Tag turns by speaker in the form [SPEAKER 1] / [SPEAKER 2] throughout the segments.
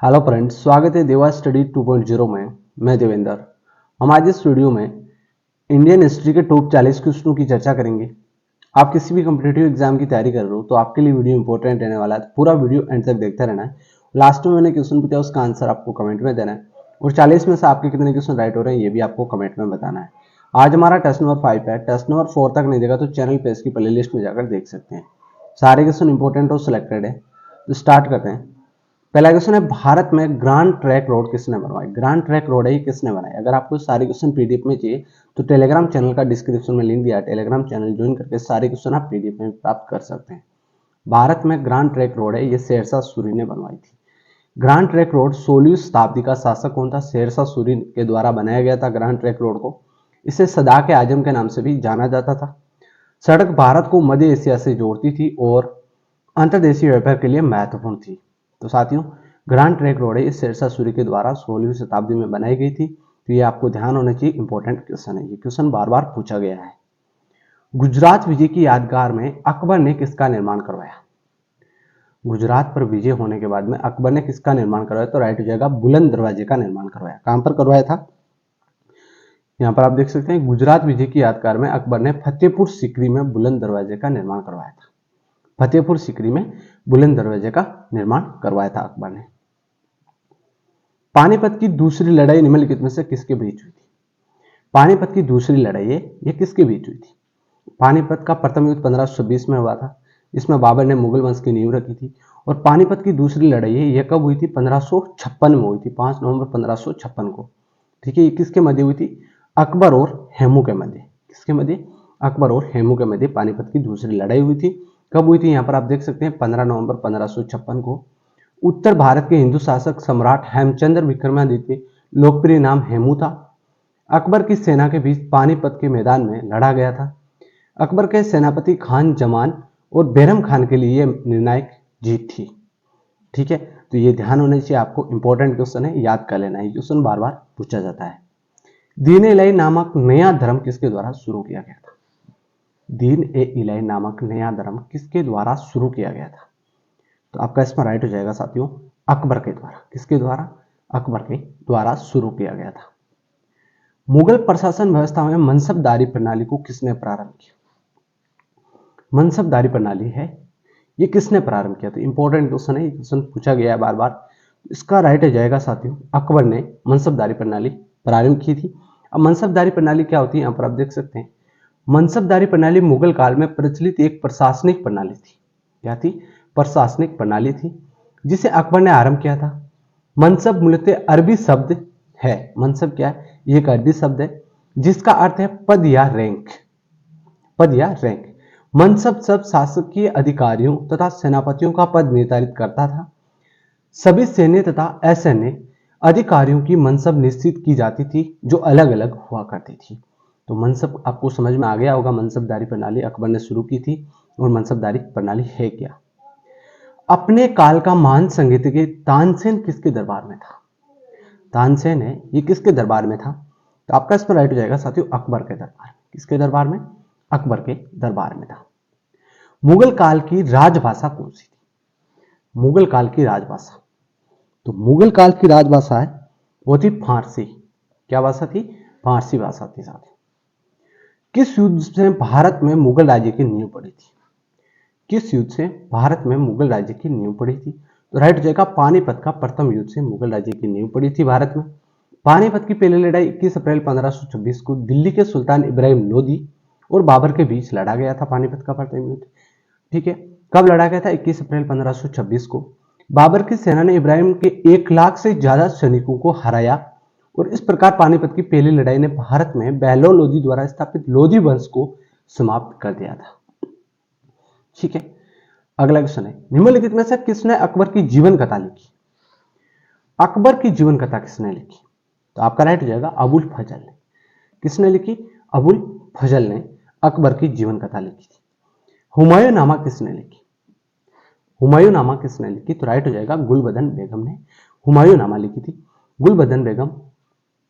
[SPEAKER 1] Hello friends, स्वागत है देवा स्टडी 2.0 में। मैं देवेंद्र। हम आज इस वीडियो में इंडियन हिस्ट्री के टॉप 40 क्वेश्चनों की चर्चा करेंगे। आप किसी भी कॉम्पिटिटिव एग्जाम की तैयारी कर रहे हो तो आपके लिए वीडियो इंपॉर्टेंट रहने वाला है, तो पूरा वीडियो एंड तक देखते रहना है। लास्ट में मैंने क्वेश्चन पूछा, उसका आंसर आपको कमेंट में देना है और 40 में से आपके कितने क्वेश्चन राइट हो रहे हैं ये भी आपको कमेंट में बताना है। आज हमारा टेस्ट नंबर 5 है। टेस्ट नंबर 4 तक नहीं देखा तो चैनल पे इसकी प्ले लिस्ट में जाकर देख सकते हैं। सारे क्वेश्चन इंपॉर्टेंट और सिलेक्टेड है, तो स्टार्ट करते हैं। पहला क्वेश्चन है, भारत में ग्रांड ट्रैक रोड किसने बनवाई? ग्रांड ट्रैक रोड है, ये किसने बनाई? अगर आपको सारे क्वेश्चन पीडीएफ में चाहिए तो टेलीग्राम चैनल का डिस्क्रिप्शन में लिंक दिया है, टेलीग्राम चैनल ज्वाइन करके सारे क्वेश्चन आप पीडीएफ में प्राप्त कर सकते हैं। भारत में ग्रांड ट्रैक रोड है, ये शेरशाह सूरी ने बनवाई थी। ग्रांड ट्रैक रोड 16वीं शताब्दी का शासक कौन था? शेरशाह सूरी के द्वारा बनाया गया था ग्रांड ट्रैक रोड को। इसे सदाक ए आजम के नाम से भी जाना जाता था। सड़क भारत को मध्य एशिया से जोड़ती थी और अंतर्देशीय व्यापार के लिए महत्वपूर्ण थी। तो साथियों, ग्रांड ट्रैक रोड है, इस शेरशाह सूरी के द्वारा 16वीं शताब्दी में बनाई गई थी। तो ये आपको ध्यान होना चाहिए, इंपॉर्टेंट क्वेश्चन है, ये क्वेश्चन बार बार पूछा गया है। गुजरात विजय की यादगार में अकबर ने किसका निर्माण करवाया? गुजरात पर विजय होने के बाद में अकबर ने किसका निर्माण करवाया? तो राइट हो जाएगा, बुलंद दरवाजे का निर्माण करवाया। कहां पर करवाया था? यहां पर आप देख सकते हैं, गुजरात विजय की यादगार में अकबर ने फतेहपुर सीकरी में बुलंद दरवाजे का निर्माण करवाया था। फतेहपुर सीकरी में बुलंद दरवाजे का निर्माण करवाया था अकबर ने। पानीपत की दूसरी लड़ाई निम्नलिखित में से किसके बीच हुई थी? पानीपत की दूसरी लड़ाई ये किसके बीच हुई थी? पानीपत का प्रथम युद्ध 1526 में हुआ था, इसमें बाबर ने मुगल वंश की नींव रखी थी। और पानीपत की दूसरी लड़ाई ये कब हुई थी? 1556 में हुई थी, 5 नवंबर 1556 को। ठीक है, ये किसके मध्य हुई थी? अकबर और हेमू के मध्य। किसके मध्य? अकबर और हेमू के मध्य पानीपत की दूसरी लड़ाई हुई थी। कब हुई थी? यहाँ पर आप देख सकते हैं 15 नवंबर 1556 को। उत्तर भारत के हिंदू शासक सम्राट हेमचंद्र विक्रमादित्य, लोकप्रिय नाम हेमू था, अकबर की सेना के बीच पानीपत के मैदान में लड़ा गया था। अकबर के सेनापति खान जमान और बैरम खान के लिए निर्णायक जीत थी। ठीक है, तो ये ध्यान होना चाहिए आपको, इंपॉर्टेंट क्वेश्चन है, याद कर लेना है, क्वेश्चन बार बार पूछा जाता है। दीन ए इलाही नामक नया धर्म किसके द्वारा शुरू किया गया था? दीन ए इलाही नामक नया धर्म किसके द्वारा शुरू किया गया था? तो आपका इसमें राइट हो जाएगा साथियों, अकबर के द्वारा। किसके द्वारा? अकबर के द्वारा शुरू किया गया था। मुगल प्रशासन व्यवस्था में मनसबदारी प्रणाली को किसने प्रारंभ किया? मनसबदारी प्रणाली है, ये किसने प्रारंभ किया? तो इंपॉर्टेंट क्वेश्चन है, ये क्वेश्चन पूछा गया है बार बार। इसका राइट हो जाएगा साथियों, अकबर ने मनसबदारी प्रणाली प्रारंभ की थी। अब मनसबदारी प्रणाली क्या होती है, यहाँ पर आप देख सकते हैं। मनसबदारी प्रणाली मुगल काल में प्रचलित एक प्रशासनिक प्रणाली थी। क्या थी? प्रशासनिक प्रणाली थी, जिसे अकबर ने आरंभ किया था। मनसब मूलतः अरबी शब्द है। मनसब क्या है? ये एक अरबी शब्द है जिसका अर्थ है पद या रैंक। पद या रैंक। मनसब शब्द शासकीय अधिकारियों तथा सेनापतियों का पद निर्धारित करता था। सभी सैन्य तथा असैन्य अधिकारियों की मनसब निश्चित की जाती थी, जो अलग अलग हुआ करती थी। तो मनसब आपको समझ में आ गया होगा, मनसबदारी प्रणाली अकबर ने शुरू की थी। और मनसबदारी प्रणाली है क्या? अपने काल का महान संगीतज्ञ तानसेन किसके दरबार में था? तानसेन है, ये किसके दरबार में था? तो आपका इस पर राइट हो जाएगा साथियों, अकबर के दरबार में। किसके दरबार में? अकबर के दरबार में था। मुगल काल की राजभाषा कौन सी थी? मुगल काल की राजभाषा, तो मुगल काल की राजभाषा है वो थी फारसी। क्या भाषा थी? फारसी भाषा थी साथियों। किस युद्ध से भारत में मुगल राज्य की नींव पड़ी थी? किस युद्ध से भारत में मुगल राज्य की नींव पड़ी थी? तो राइट हो जाएगा, पानीपत का प्रथम युद्ध से मुगल राज्य की नींव पड़ी थी भारत में। पानीपत की पहली लड़ाई 21 अप्रैल 1526 को दिल्ली के सुल्तान इब्राहिम लोदी और बाबर के बीच लड़ा गया था। पानीपत का प्रथम युद्ध, ठीक है, कब लड़ा गया था? 21 अप्रैल 1526 को। बाबर की सेना ने इब्राहिम के 1 लाख से ज्यादा सैनिकों को हराया और इस प्रकार पानीपत की पहली लड़ाई ने भारत में बहलोल लोदी द्वारा स्थापित लोदी वंश को समाप्त कर दिया था। ठीक है, अगला क्वेश्चन है, निम्नलिखित में से किसने अकबर की जीवन कथा लिखी? अकबर की जीवन कथा किसने लिखी? तो आपका राइट हो जाएगा, अबुल फजल ने। किसने लिखी? अबुल फजल ने अकबर की जीवन कथा लिखी थी। हुमायूं नामा किसने लिखी? हुमायूं नामा किसने लिखी? तो राइट हो जाएगा, गुलबदन बेगम ने हुमायूं नामा लिखी थी। गुलबदन बेगम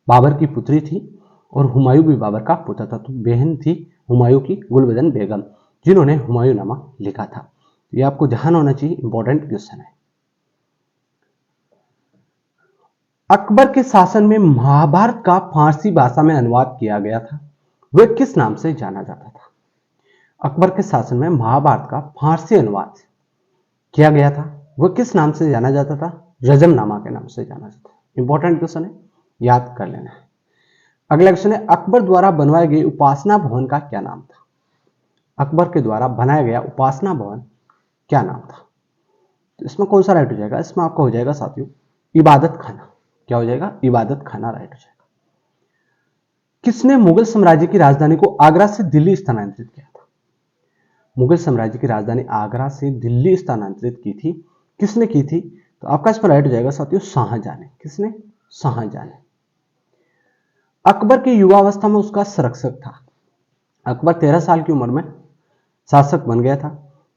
[SPEAKER 1] बाबर की पुत्री थी और हुमायूं भी बाबर का पुत्र था, तो बहन थी हुमायूं की गुलबदन बेगम, जिन्होंने हुमायूं नामा लिखा था। ये आपको ध्यान होना चाहिए, इंपॉर्टेंट क्वेश्चन है। अकबर के शासन में महाभारत का फारसी भाषा में अनुवाद किया गया था, वह किस नाम से जाना जाता था? अकबर के शासन में महाभारत का फारसी अनुवाद किया गया था, वह किस नाम से जाना जाता था? रजमनामा के नाम से जाना जाता था। इंपॉर्टेंट क्वेश्चन है, याद कर लेना है। अगला क्वेश्चन है, अकबर द्वारा बनवाए गए उपासना भवन का क्या नाम था? अकबर के द्वारा बनाया गया उपासना भवन क्या नाम था? तो इसमें कौन सा राइट हो जाएगा? इसमें आपका हो जाएगा साथियों इबादत खाना। क्या हो जाएगा? इबादत खाना राइट हो जाएगा। किसने मुगल साम्राज्य की राजधानी को आगरा से दिल्ली स्थानांतरित किया था? मुगल साम्राज्य की राजधानी आगरा से दिल्ली स्थानांतरित की थी, किसने की थी? तो आपका इस पर राइट हो जाएगा साथियों शाहजहां ने। किसने? शाहजहां ने। अकबर की युवावस्था में उसका संरक्षक था। अकबर 13 साल की उम्र में शासक बन गया था,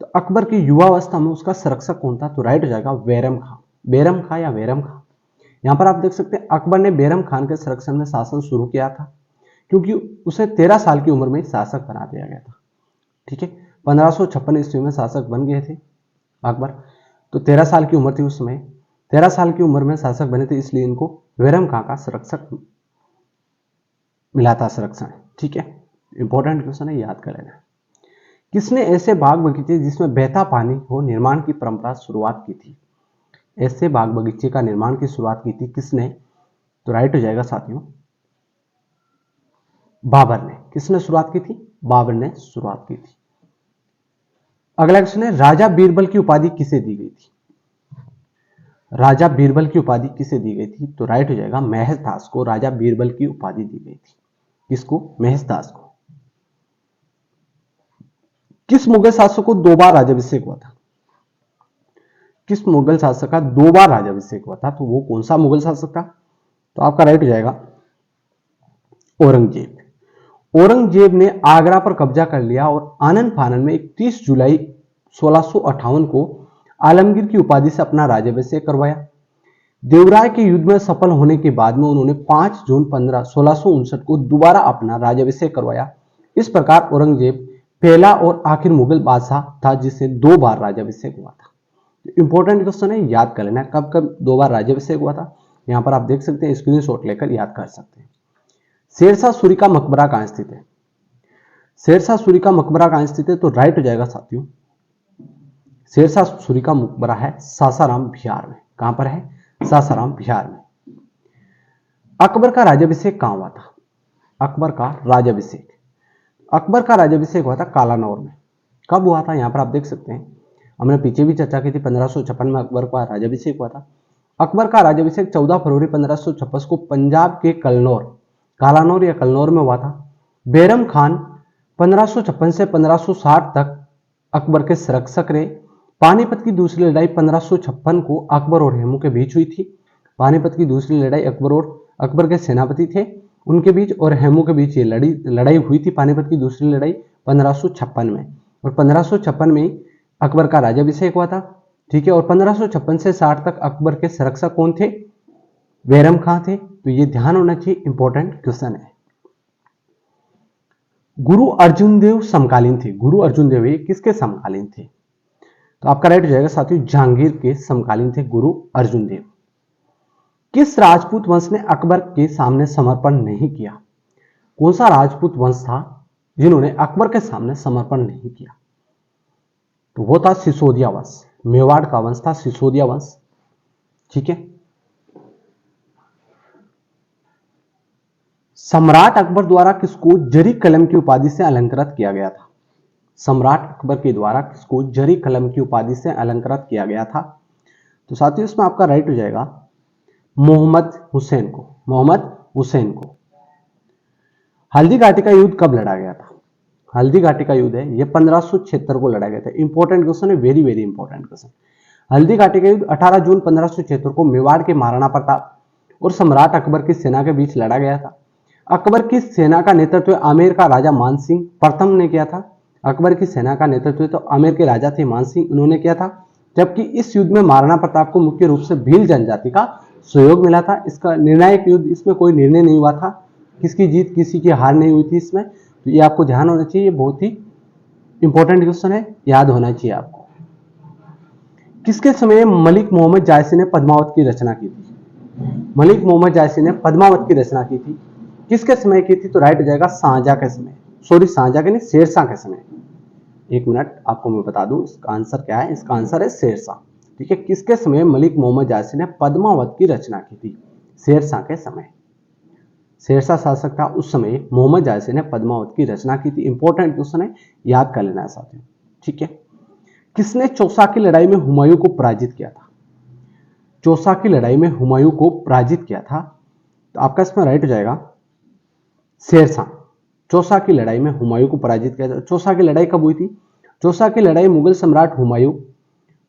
[SPEAKER 1] तो अकबर की युवावस्था में उसका संरक्षक कौन था? तो राइट हो जाएगा बैरम खां। बैरम खां या बैरम खां। यहां पर आप देख सकते हैं अकबर ने बैरम खान के संरक्षण में शासन शुरू किया था, क्योंकि उसे 13 साल की उम्र में शासक बना दिया गया था। ठीक है, 1556 ईस्वी में शासक बन गए थे अकबर, तो 13 साल की उम्र थी उस समय। 13 साल की उम्र में शासक बने थे, इसलिए इनको बैरम खां का संरक्षक मिला था संरक्षण। ठीक है, इंपॉर्टेंट क्वेश्चन है, याद कर लेना। किसने ऐसे बाग बगीचे जिसमें बहता पानी हो निर्माण की परंपरा शुरुआत की थी? ऐसे बाग बगीचे का निर्माण की शुरुआत की थी किसने? तो राइट हो जाएगा साथियों बाबर ने। किसने शुरुआत की थी? बाबर ने शुरुआत की थी। अगला क्वेश्चन है, राजा बीरबल की उपाधि किसे दी गई थी? राजा बीरबल की उपाधि किसे दी गई थी? तो राइट हो जाएगा महेशदास को राजा बीरबल की उपाधि दी गई थी। किसको? महेशदास को। किस मुगल शासक को 2 बार राज्याभिषेक हुआ था? किस मुगल शासक का 2 बार राज्याभिषेक हुआ था? तो वो कौन सा मुगल शासक था? तो आपका राइट हो जाएगा औरंगजेब। औरंगजेब ने आगरा पर कब्जा कर लिया और आनन फानन में 31 जुलाई 1658 को आलमगीर की उपाधि से अपना राज्याभिषेक करवाया। देवराय के युद्ध में सफल होने के बाद में उन्होंने 5 जून 1659 को दोबारा अपना राज्याभिषेक करवाया। इस प्रकार औरंगजेब पहला और आखिर मुगल बादशाह था जिसे 2 बार राज्याभिषेक हुआ था। इंपॉर्टेंट क्वेश्चन है, याद कर लेना कब कब 2 बार राज्याभिषेक हुआ था। यहां पर आप देख सकते हैं, स्क्रीनशॉट लेकर याद कर सकते हैं। शेरशाह सूरी का मकबरा कहां स्थित है? शेरशाह सूरी का मकबरा कहां स्थित है? तो राइट हो जाएगा साथियों शेरशाह सूरी का मकबरा है सासाराम बिहार में। कहां पर है? सासाराम बिहार में। अकबर का राज्याभिषेक कहां हुआ था? अकबर का राज्याभिषेक हुआ था कालानौर में। कब हुआ था? यहां पर आप देख सकते हैं, हमने पीछे भी चर्चा की थी, 1556 में अकबर का राज्याभिषेक हुआ था। अकबर का राज्याभिषेक 14 फरवरी 1556 को पंजाब के कालानौर या कलनौर में हुआ था। बैरम खान 1556 से 1560 तक अकबर के संरक्षक रहे। पानीपत की दूसरी लड़ाई 1556 को अकबर और हेमू के बीच हुई थी। पानीपत की दूसरी लड़ाई अकबर के सेनापति थे उनके बीच और हेमू के बीच ये लड़ाई हुई थी। पानीपत की दूसरी लड़ाई 1556 में, और 1556 में अकबर का राज्याभिषेक हुआ था। ठीक है, और 1556 से 60 तक अकबर के संरक्षक कौन थे? बैरम खां थे। तो ये ध्यान होना चाहिए, इंपॉर्टेंट क्वेश्चन है। गुरु अर्जुन देव समकालीन थे। गुरु अर्जुन देव ये किसके समकालीन थे? तो आपका राइट हो जाएगा साथियों जहांगीर के समकालीन थे गुरु अर्जुन देव। किस राजपूत वंश ने अकबर के सामने समर्पण नहीं किया? कौन सा राजपूत वंश था जिन्होंने अकबर के सामने समर्पण नहीं किया? तो वो था सिसोदिया वंश। मेवाड़ का वंश था सिसोदिया वंश। ठीक है, सम्राट अकबर द्वारा किसको जरी कलम की उपाधि से अलंकृत किया गया था? सम्राट अकबर के द्वारा किसको जरी कलम की उपाधि से अलंकृत किया गया था? तो साथियों इसमें आपका राइट हो जाएगा मोहम्मद हुसैन को। हल्दी घाटी का युद्ध कब लड़ा गया था? हल्दी घाटी का युद्ध है ये 1576 को लड़ा गया था। इंपॉर्टेंट क्वेश्चन है, very very important question. Haldi Ghati का युद्ध 18 जून 1576 को मेवाड़ के महाराणा प्रताप और सम्राट अकबर की सेना के बीच लड़ा गया था। अकबर की सेना का नेतृत्व आमेर का राजा मानसिंह प्रथम ने किया था। अकबर की सेना का नेतृत्व तो आमेर के राजा थे मानसिंह, उन्होंने किया था। जबकि इस युद्ध में महाराणा प्रताप को मुख्य रूप से भील जनजाति का सहयोग मिला था। इसका निर्णायक युद्ध, इसमें कोई निर्णय नहीं हुआ था, किसकी जीत किसी की हार नहीं हुई थी इसमें। तो ये आपको ध्यान होना चाहिए, ये बहुत ही इंपॉर्टेंट क्वेश्चन है, याद होना चाहिए आपको। किसके समय मलिक मोहम्मद जायसी ने पद्मावत की रचना की थी? मलिक मोहम्मद जायसी ने पद्मावत की रचना की थी। किसके समय की थी? तो राइट हो जाएगा शाहजहां के समय, सॉरी शाहजहां के नहीं, शेरशाह के समय। एक मिनट आपको मैं बता दूं इसका आंसर क्या है। इसका आंसर है शेरशाह। ठीक है, किसके समय मलिक मोहम्मद जायसी ने पद्मावत की रचना की थी? शेरशाह के समय। शेरशाह शासक था उस समय, मोहम्मद जायसी ने पद्मावत की रचना की थी। इंपॉर्टेंट क्वेश्चन है, याद कर लेना है साथियों। ठीक है, किसने चौसा की लड़ाई में हुमायूं को पराजित किया था? चौसा की लड़ाई में हुमायूं को पराजित किया था, तो आपका इसमें राइट हो जाएगा शेरशाह। चौसा की लड़ाई में हुमायूं को पराजित किया था। चौसा की लड़ाई कब हुई थी? चौसा की लड़ाई मुगल सम्राट हुमायूं,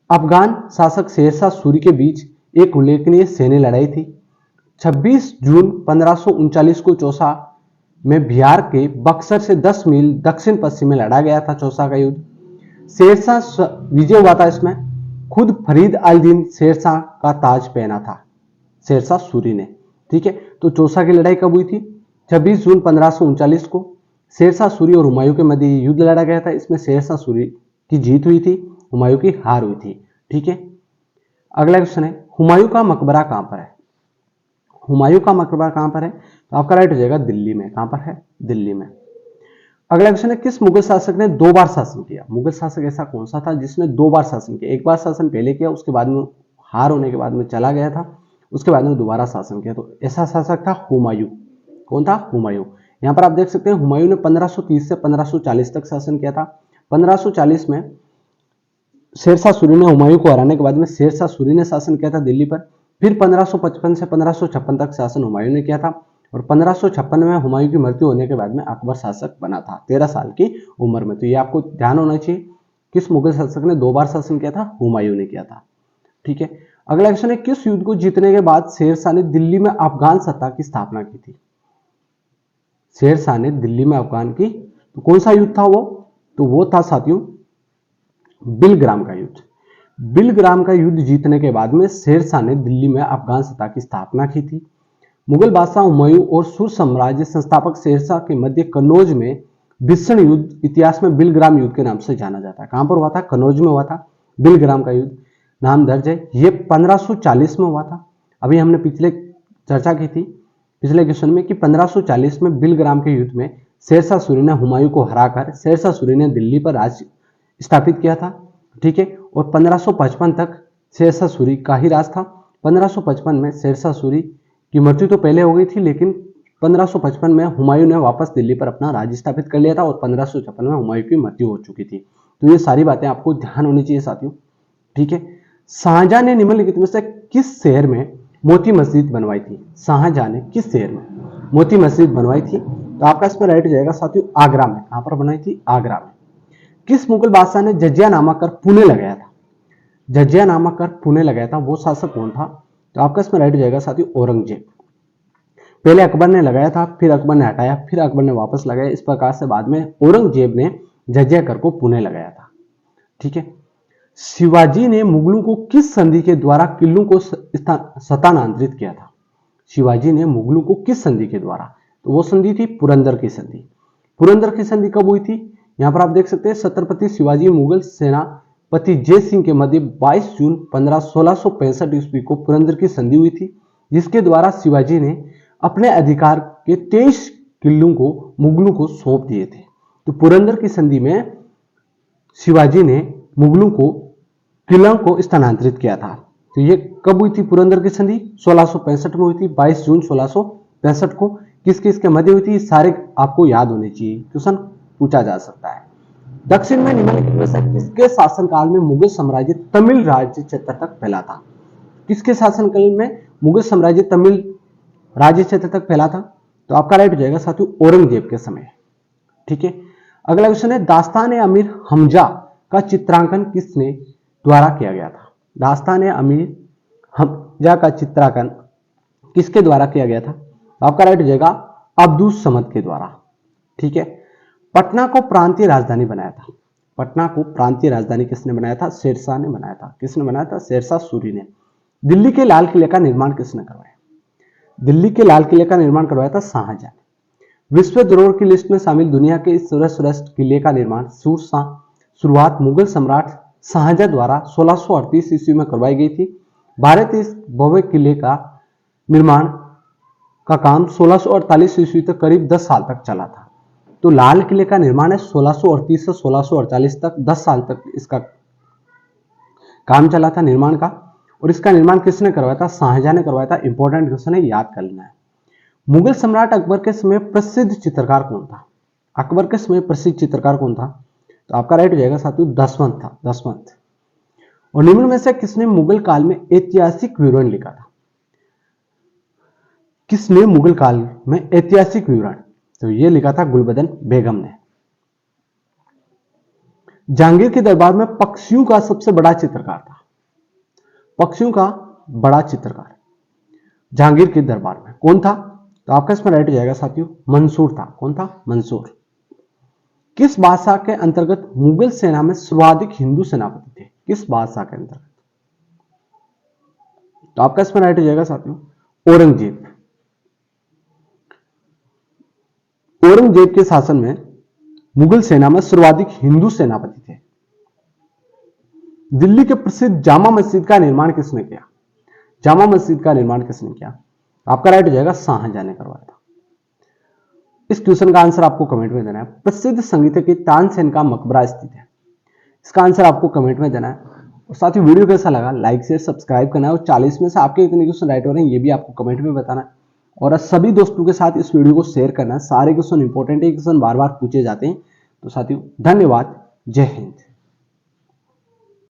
[SPEAKER 1] अफगान शासक शेरशाह सूरी के बीच एक उल्लेखनीय सैन्य लड़ाई थी। 26 जून 1539 को चौसा में बिहार के बक्सर से 10 मील दक्षिण पश्चिम में लड़ा गया था चौसा का युद्ध। शेरशाह विजय हुआ था इसमें। खुद फरीद अल दीन शेरशाह का ताज पहना था शेरशाह सूरी ने। ठीक है, तो चौसा की लड़ाई कब हुई थी? 26 जून 1539 को शेरशाह सूरी और हुमायूं के मध्य युद्ध लड़ा गया था। इसमें शेरशाह सूरी की जीत हुई थी, हुमायूं की हार हुई थी। ठीक है, अगला क्वेश्चन है, हुमायूं का मकबरा कहां पर है? हुमायूं का मकबरा कहां पर है? तो आपका राइट हो जाएगा दिल्ली में। कहां पर है? दिल्ली में। अगला क्वेश्चन है, किस मुगल शासक ने 2 बार शासन किया? मुगल शासक ऐसा कौन सा था जिसने 2 बार शासन किया? एक बार शासन पहले किया, उसके बाद में हार होने के बाद में चला गया था, उसके बाद में दोबारा शासन किया। तो ऐसा शासक था हुमायूं। कौन था? हुमायूं। यहां पर आप देख सकते हैं हुमायूं ने 1530 से 1540 तक शासन किया था। 1540 में शेरशाह सूरी ने हुमायूं को हराने के बाद में शेरशाह सूरी ने शासन किया था दिल्ली पर। फिर 1555 से 1556 तक शासन हुमायूं ने किया था, और 1556 में हुमायूं की मृत्यु होने के बाद में अकबर शासक बना था 13 साल की उम्र में। तो ये आपको ध्यान होना चाहिए, किस मुगल शासक ने 2 बार शासन किया था? हुमायूं ने किया था। ठीक है, अगला क्वेश्चन है, किस युद्ध को जीतने के बाद शेरशाह ने दिल्ली में अफगान सत्ता की स्थापना की थी? शेरशाह ने दिल्ली में अफगान की, तो कौन सा युद्ध था वो? तो वो था साथियों बिलग्राम का युद्ध। बिलग्राम का युद्ध जीतने के बाद में शेरशाह ने दिल्ली में अफगान सत्ता की स्थापना की थी। मुगल बादशाह हुमायूं और सुर साम्राज्य संस्थापक शेरशाह के मध्य कन्नौज में भीषण युद्ध इतिहास में बिलग्राम युद्ध के नाम से जाना जाता है। कहां पर हुआ था? कन्नौज में हुआ था बिलग्राम का युद्ध, नाम दर्ज है। ये 1540 में हुआ था। अभी हमने पिछले चर्चा की थी पिछले क्वेश्चन में कि 1540 में बिलग्राम के युद्ध में शेरशाह सूरी ने हुमायूं को हराकर शेरशाह सूरी ने दिल्ली पर राज स्थापित किया था। ठीक है, और 1555 तक शेरशाह सूरी का ही राज था। 1555 में शेरशाह सूरी की मृत्यु तो पहले हो गई थी, लेकिन 1555 में हुमायूं ने वापस दिल्ली पर अपना राज्य स्थापित कर लिया था, और 1556 में हुमायूं की मृत्यु हो चुकी थी। तो ये सारी बातें आपको ध्यान होनी चाहिए साथियों। ठीक है, शाहजहां ने निम्नलिखित में से किस शहर में मोती मस्जिद बनवाई थी? शाहजहां ने किस शहर में मोती मस्जिद बनवाई थी? तो आपका इसमें राइट हो जाएगा साथियों आगरा में। कहां पर बनाई थी? आगरा में। किस मुगल बादशाह ने जजिया नामा कर पुणे लगाया था? जजिया नामा कर पुणे लगाया था, वो शासक कौन था? तो आपका इसमें राइट हो जाएगा साथियों औरंगजेब। पहले अकबर ने लगाया था, फिर अकबर ने हटाया, फिर अकबर ने वापस लगाया। इस प्रकार से बाद में औरंगजेब ने जजिया कर को पुणे लगाया था। ठीक है, शिवाजी ने मुगलों को किस संधि के द्वारा किलों को स्थानांतरित किया था? शिवाजी ने मुगलों को किस संधि के द्वारा? तो वो संधि थी पुरंदर की संधि। पुरंदर की संधि कब हुई थी? यहां पर आप देख सकते हैं छत्रपति शिवाजी मुगल सेनापति जय सिंह के मध्य 22 जून 1665 ईस्वी को पुरंदर की संधि हुई थी, जिसके द्वारा शिवाजी ने अपने अधिकार के 23 किलों को मुगलों को सौंप दिए थे। तो पुरंदर की संधि में शिवाजी ने मुगलों को किलों को स्थानांतरित किया था। तो ये कब हुई थी पुरंदर की संधि? 1665 में हुई थी, 22 जून 1665 को। किस किस के मध्य हुई थी? सारे आपको याद होने चाहिए, क्वेश्चन पूछा जा सकता है। दक्षिण में निम्नलिखित में से किसके शासनकाल में मुगल साम्राज्य तमिल राज्य क्षेत्र तक फैला था? किसके शासनकाल में मुगल साम्राज्य तमिल राज्य क्षेत्र तक फैला था? तो आपका राइट हो जाएगा साथियों औरंगजेब के समय। ठीक है, अगला क्वेश्चन है, दास्तान अमीर हमजा का चित्रांकन किसने द्वारा किया गया था? दास्तान अमीर हमजा का चित्रांकन किसके द्वारा किया गया था? तो आपका राइट हो जाएगा अब्दुस समद के द्वारा। ठीक है, पटना को प्रांतीय राजधानी बनाया था। पटना को प्रांतीय राजधानी किसने बनाया था? शेरशाह ने बनाया था। किसने बनाया था? शेरशाह सूरी ने। दिल्ली के लाल किले का निर्माण किसने करवाया? दिल्ली के लाल किले का निर्माण करवाया था शाहजहां ने। विश्व धरोहर की लिस्ट में शामिल दुनिया के इस सर्वश्रेष्ठ किले का निर्माण शुरुआत मुगल सम्राट शाहजहां द्वारा 1638 ईस्वी में करवाई गई थी। भारत इस भव्य किले का निर्माण का काम 1648 ईस्वी तक करीब 10 साल तक चला था। तो लाल किले का निर्माण है 1638 से 1648 तक, 10 साल तक इसका काम चला था निर्माण का। और इसका निर्माण किसने करवाया था? शाहजहां ने करवाया था। इंपॉर्टेंट क्वेश्चन है, याद कर लेना है। मुगल सम्राट अकबर के समय प्रसिद्ध चित्रकार कौन था? अकबर के समय प्रसिद्ध चित्रकार कौन था? तो आपका राइट हो जाएगा साथियों, दसवंत था, दसवंत। और निम्न में से किसने मुगल काल में ऐतिहासिक विवरण लिखा था? किसने मुगल काल में ऐतिहासिक विवरण? तो यह लिखा था गुलबदन बेगम ने। जहांगीर के दरबार में पक्षियों का सबसे बड़ा चित्रकार था। पक्षियों का बड़ा चित्रकार जहांगीर के दरबार में कौन था? तो आपका इसमें राइट हो जाएगा साथियों, मंसूर था। कौन था? मंसूर। किस बादशाह के अंतर्गत मुगल सेना में सर्वाधिक हिंदू सेनापति थे? किस बादशाह के अंतर्गत? तो आपका इसमें राइट हो जाएगा साथियों, औरंगजेब। औरंगजेब के शासन में मुगल सेना में सर्वाधिक हिंदू सेनापति थे। दिल्ली के प्रसिद्ध जामा मस्जिद का निर्माण किसने किया? जामा मस्जिद का निर्माण किसने किया? आपका राइट हो जाएगा, शाहजहां ने करवाया था। इस क्वेश्चन का आंसर आपको कमेंट में देना है। प्रसिद्ध संगीतज्ञ तानसेन का मकबरा स्थित है। इसका आंसर आपको कमेंट में देना है। और साथ ही वीडियो कैसा लगा, लाइक शेयर सब्सक्राइब करना है। और 40 में से आपके कितने क्वेश्चन राइट हो रहे हैं ये भी आपको कमेंट में बताना है। और सभी दोस्तों के साथ इस वीडियो को शेयर करना है। सारे क्वेश्चन इंपॉर्टेंट है, क्वेश्चन बार बार पूछे जाते हैं। तो साथियों धन्यवाद, जय हिंद।